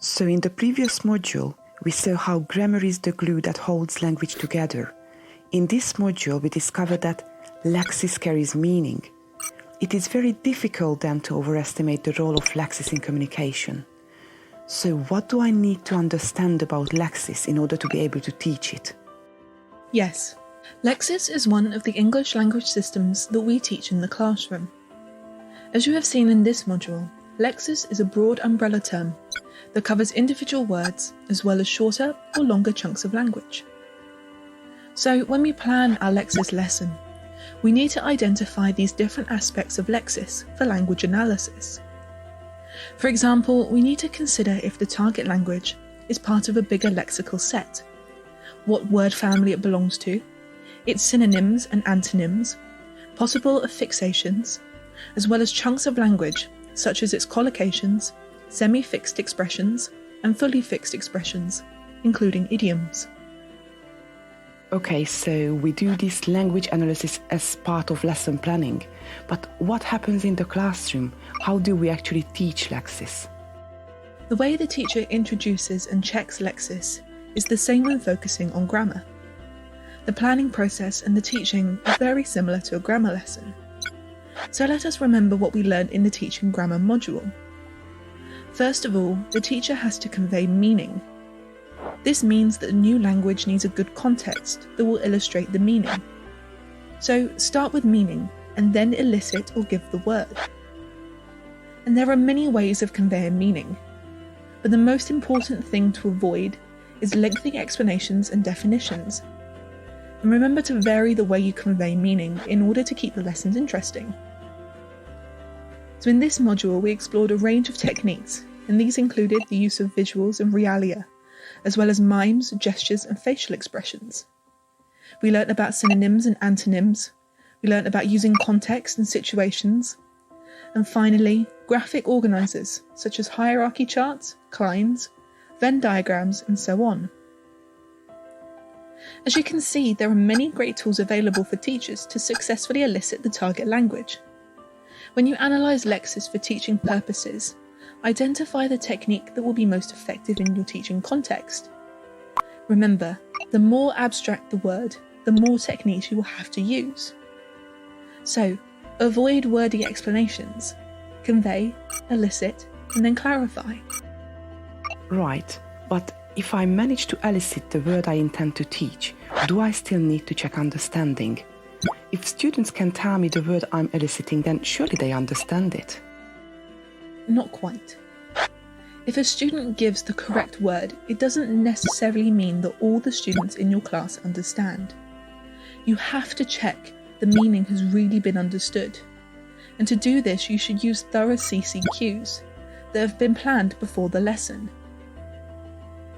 So in the previous module, we saw how grammar is the glue that holds language together. In this module, we discovered that Lexis carries meaning. It is very difficult then to overestimate the role of Lexis in communication. So what do I need to understand about Lexis in order to be able to teach it? Yes, Lexis is one of the English language systems that we teach in the classroom. As you have seen in this module, Lexis is a broad umbrella term that covers individual words as well as shorter or longer chunks of language. So when we plan our Lexis lesson, we need to identify these different aspects of Lexis for language analysis. For example, we need to consider if the target language is part of a bigger lexical set, what word family it belongs to, its synonyms and antonyms, possible affixations, as well as chunks of language such as its collocations, semi-fixed expressions, and fully fixed expressions, including idioms. Okay, so we do this language analysis as part of lesson planning, but what happens in the classroom? How do we actually teach Lexis? The way the teacher introduces and checks Lexis is the same when focusing on grammar. The planning process and the teaching are very similar to a grammar lesson. So let us remember what we learned in the Teaching Grammar module. First of all, the teacher has to convey meaning. This means that a new language needs a good context that will illustrate the meaning. So start with meaning and then elicit or give the word. And there are many ways of conveying meaning, but the most important thing to avoid is lengthy explanations and definitions. And remember to vary the way you convey meaning in order to keep the lessons interesting. So in this module, we explored a range of techniques, and these included the use of visuals and realia, as well as mimes, gestures, and facial expressions. We learnt about synonyms and antonyms. We learnt about using context and situations. And finally, graphic organisers, such as hierarchy charts, clines, Venn diagrams, and so on. As you can see, there are many great tools available for teachers to successfully elicit the target language. When you analyse Lexis for teaching purposes, identify the technique that will be most effective in your teaching context. Remember, the more abstract the word, the more techniques you will have to use. So, avoid wordy explanations. Convey, elicit, and then clarify. Right, but if I manage to elicit the word I intend to teach, do I still need to check understanding? If students can tell me the word I'm eliciting, then surely they understand it. Not quite. If a student gives the correct word, it doesn't necessarily mean that all the students in your class understand. You have to check the meaning has really been understood. And to do this, you should use thorough CCQs that have been planned before the lesson.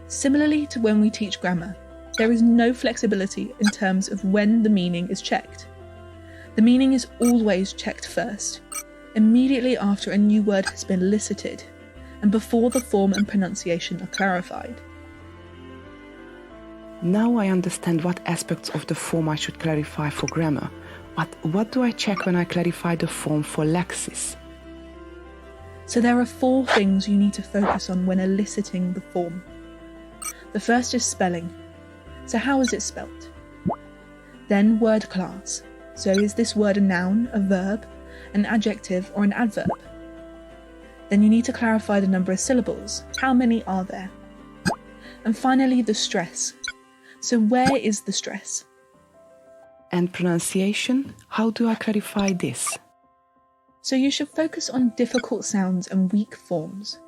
Similarly to when we teach grammar, there is no flexibility in terms of when the meaning is checked. The meaning is always checked first, immediately after a new word has been elicited, and before the form and pronunciation are clarified. Now I understand what aspects of the form I should clarify for grammar, but what do I check when I clarify the form for Lexis? So there are 4 things you need to focus on when eliciting the form. The first is spelling. So how is it spelt? Then word class. So is this word a noun, a verb, an adjective, or an adverb? Then you need to clarify the number of syllables. How many are there? And finally, the stress. So where is the stress? And pronunciation? How do I clarify this? So you should focus on difficult sounds and weak forms.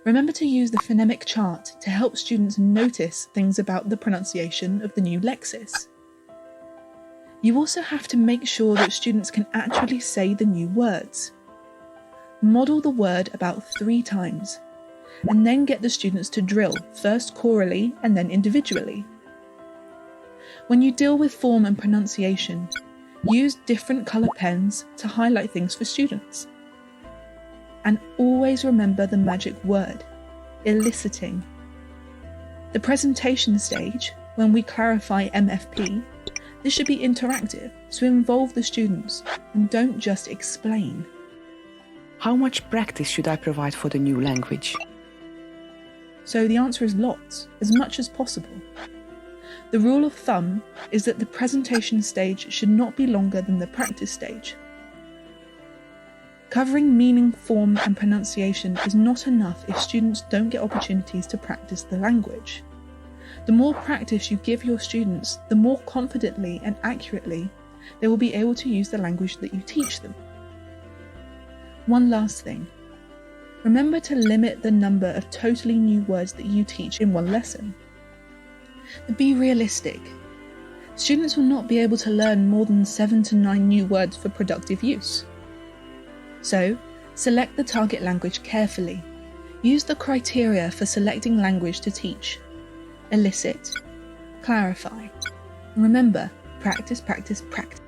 Remember to use the phonemic chart to help students notice things about the pronunciation of the new Lexis. You also have to make sure that students can actually say the new words. Model the word about 3 times, and then get the students to drill, first chorally and then individually. When you deal with form and pronunciation, use different colour pens to highlight things for students. And always remember the magic word, eliciting. The presentation stage, when we clarify MFP, this should be interactive, so involve the students and don't just explain. How much practice should I provide for the new language? So the answer is lots, as much as possible. The rule of thumb is that the presentation stage should not be longer than the practice stage. Covering meaning, form, and pronunciation is not enough if students don't get opportunities to practice the language. The more practice you give your students, the more confidently and accurately they will be able to use the language that you teach them. One last thing. Remember to limit the number of totally new words that you teach in one lesson. Be realistic. Students will not be able to learn more than 7 to 9 new words for productive use. So, select the target language carefully. Use the criteria for selecting language to teach. Elicit, clarify. And remember, practice, practice, practice.